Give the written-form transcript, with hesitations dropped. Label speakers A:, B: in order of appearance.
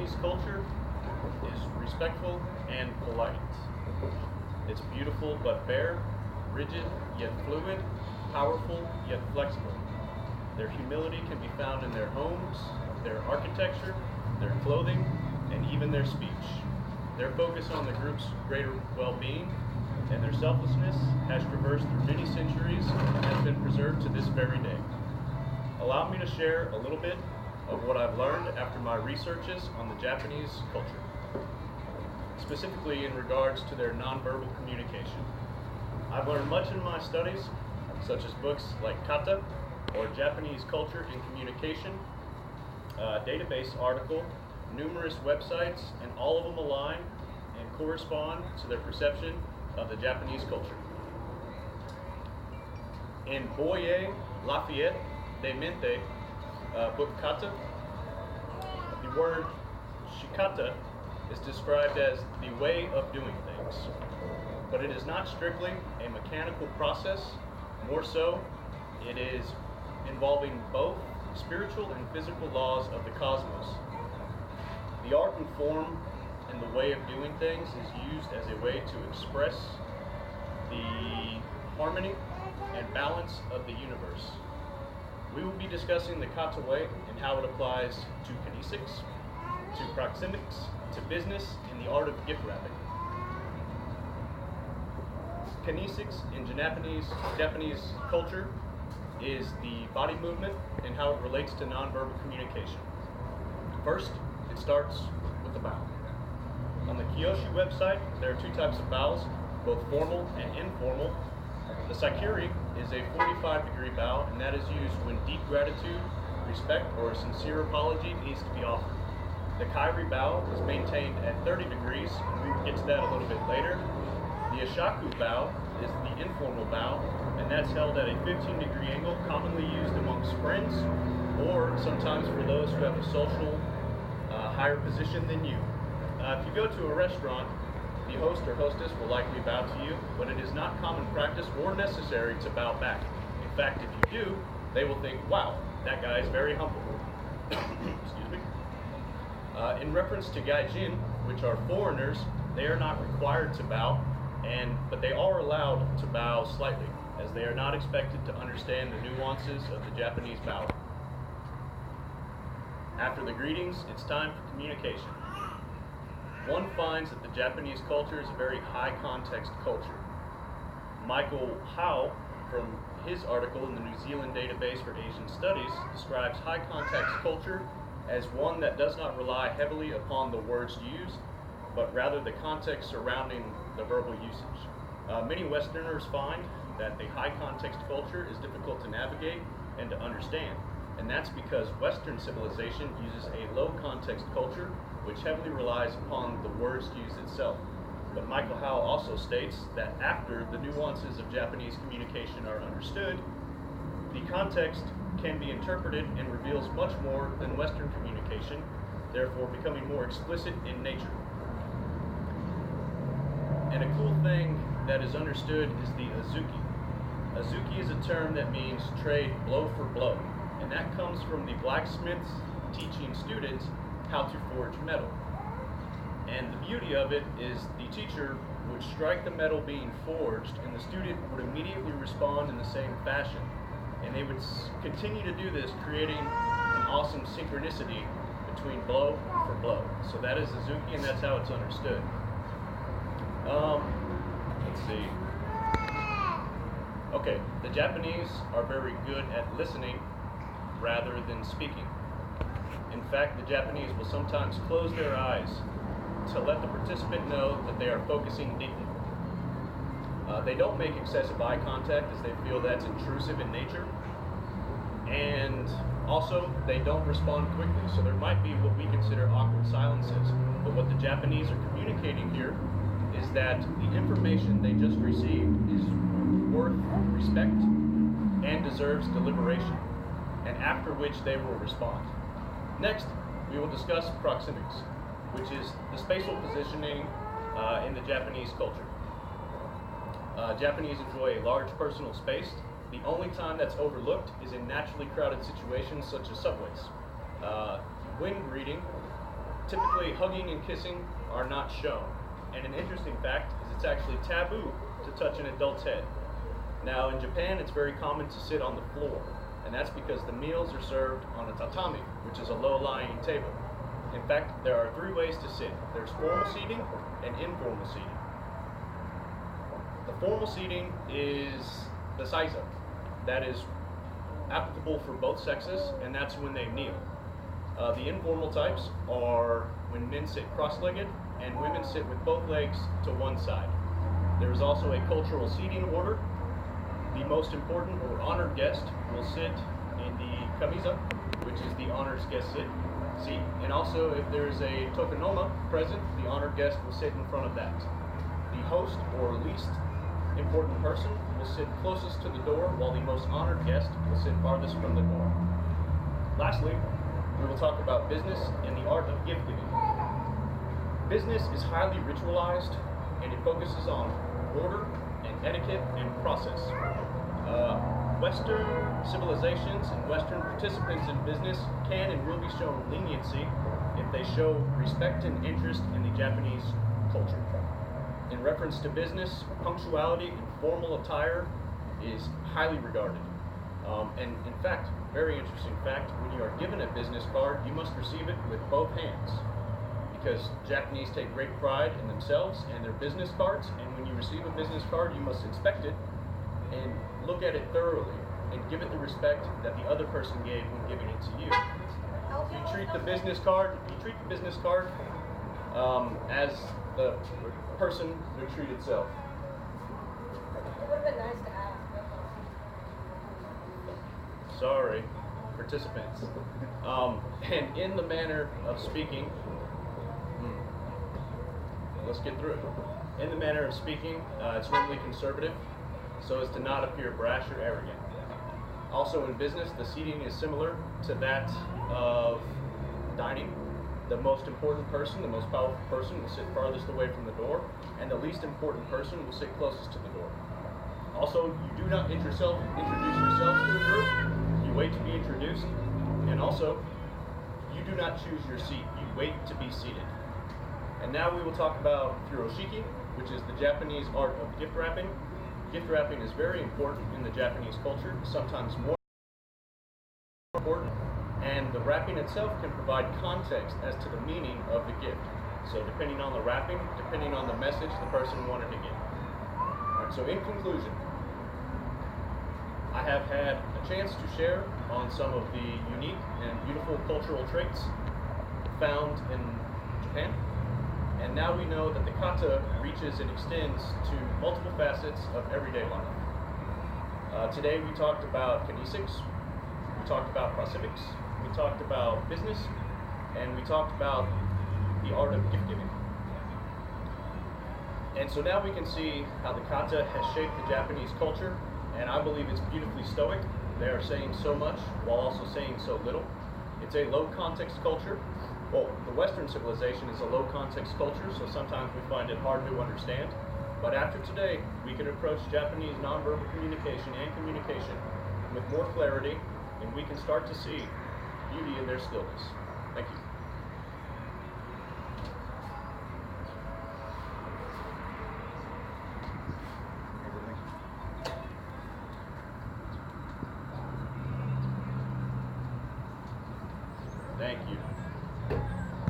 A: Japanese culture is respectful and polite. It's beautiful but fair, rigid yet fluid, powerful yet flexible. Their humility can be found in their homes, their architecture, their clothing, and even their speech. Their focus on the group's greater well-being and their selflessness has traversed through many centuries and has been preserved to this very day. Allow me to share a little bit of what I've learned after my researches on the Japanese culture, specifically in regards to their nonverbal communication. I've learned much in my studies, such as books like Kata, or Japanese Culture and Communication, a database article, numerous websites, and all of them align and correspond to their perception of the Japanese culture. In Boyer Lafayette de Mente, book Kata, the word shikata is described as the way of doing things, but it is not strictly a mechanical process. More so, it is involving both spiritual and physical laws of the cosmos. The art and form and the way of doing things is used as a way to express the harmony and balance of the universe. We will be discussing the Kata way and how it applies to kinesics, to proxemics, to business, and the art of gift wrapping. Kinesics in Japanese culture is the body movement and how it relates to nonverbal communication. First, it starts with the bow. On the Kyoshi website, there are two types of bows, both formal and informal. The Saikiri is a 45-degree bow, and that is used when deep gratitude, respect, or a sincere apology needs to be offered. The Kairi bow is maintained at 30 degrees, and we will get to that a little bit later. The Ashaku bow is the informal bow, and that's held at a 15-degree angle, commonly used amongst friends, or sometimes for those who have a social higher position than you. If you go to a restaurant, the host or hostess will likely bow to you, but it is not common practice or necessary to bow back. In fact, if you do, they will think, wow, that guy is very humble. Excuse me. In reference to gaijin, which are foreigners, they are not required to bow, but they are allowed to bow slightly, as they are not expected to understand the nuances of the Japanese bow. After the greetings, it's time for communication. One finds that the Japanese culture is a very high context culture. Michael Howe, from his article in the New Zealand Database for Asian Studies, describes high context culture as one that does not rely heavily upon the words used, but rather the context surrounding the verbal usage. Many Westerners find that the high context culture is difficult to navigate and to understand, and that's because Western civilization uses a low context culture which heavily relies upon the words used itself. But Michael Howe also states that after the nuances of Japanese communication are understood, the context can be interpreted and reveals much more than Western communication, therefore becoming more explicit in nature. And a cool thing that is understood is the azuki. Azuki is a term that means trade blow for blow, and that comes from the blacksmiths teaching students how to forge metal. And the beauty of it is the teacher would strike the metal being forged, and the student would immediately respond in the same fashion. And they would continue to do this, creating an awesome synchronicity between blow for blow. So that is azuki, and that's how it's understood. Let's see. Okay, the Japanese are very good at listening rather than speaking. In fact, the Japanese will sometimes close their eyes to let the participant know that they are focusing deeply. They don't make excessive eye contact as they feel that's intrusive in nature. And also, they don't respond quickly, so there might be what we consider awkward silences. But what the Japanese are communicating here is that the information they just received is worth respect and deserves deliberation, and after which they will respond. Next, we will discuss proxemics, which is the spatial positioning in the Japanese culture. Japanese enjoy a large personal space. The only time that's overlooked is in naturally crowded situations such as subways. When greeting, typically hugging and kissing are not shown. And an interesting fact is it's actually taboo to touch an adult's head. Now in Japan, it's very common to sit on the floor, and that's because the meals are served on a tatami, which is a low-lying table. In fact, there are 3 ways to sit. There's formal seating and informal seating. The formal seating is the saiza. That is applicable for both sexes, and that's when they kneel. The informal types are when men sit cross-legged and women sit with both legs to one side. There is also a cultural seating order. The most important or honored guest will sit in the kamisa, which is the honored guest seat. And also, if there is a tokonoma present, the honored guest will sit in front of that. The host or least important person will sit closest to the door, while the most honored guest will sit farthest from the door. Lastly, we will talk about business and the art of gift giving. Business is highly ritualized, and it focuses on order and etiquette and process. Western civilizations and Western participants in business can and will be shown leniency if they show respect and interest in the Japanese culture. In reference to business, punctuality and formal attire is highly regarded. And in fact, very interesting fact, when you are given a business card, you must receive it with both hands, because Japanese take great pride in themselves and their business cards, and when you receive a business card, you must inspect it and look at it thoroughly and give it the respect that the other person gave when giving it to you. You treat the business card as the person would treat itself.
B: It would have been nice to have.
A: Sorry, participants. And in the manner of speaking, let's get through it. In the manner of speaking, it's normally conservative, so as to not appear brash or arrogant. Also in business, the seating is similar to that of dining. The most important person, the most powerful person, will sit farthest away from the door, and the least important person will sit closest to the door. Also, you do not introduce yourself to a group. You wait to be introduced, and also, you do not choose your seat. You wait to be seated. And now we will talk about furoshiki, which is the Japanese art of gift wrapping. Gift wrapping is very important in the Japanese culture, sometimes more important, and the wrapping itself can provide context as to the meaning of the gift. So depending on the wrapping, depending on the message the person wanted to give. Alright, so in conclusion, I have had a chance to share on some of the unique and beautiful cultural traits found in Japan. And now we know that the kata reaches and extends to multiple facets of everyday life. Today we talked about kinesics, we talked about proxemics, we talked about business, and we talked about the art of gift giving. And so now we can see how the kata has shaped the Japanese culture, and I believe it's beautifully stoic. They are saying so much while also saying so little. It's a low context culture. Well, the Western civilization is a low context culture, so sometimes we find it hard to understand. But after today, we can approach Japanese nonverbal communication and communication with more clarity, and we can start to see beauty in their stillness. Thank you. Thank you.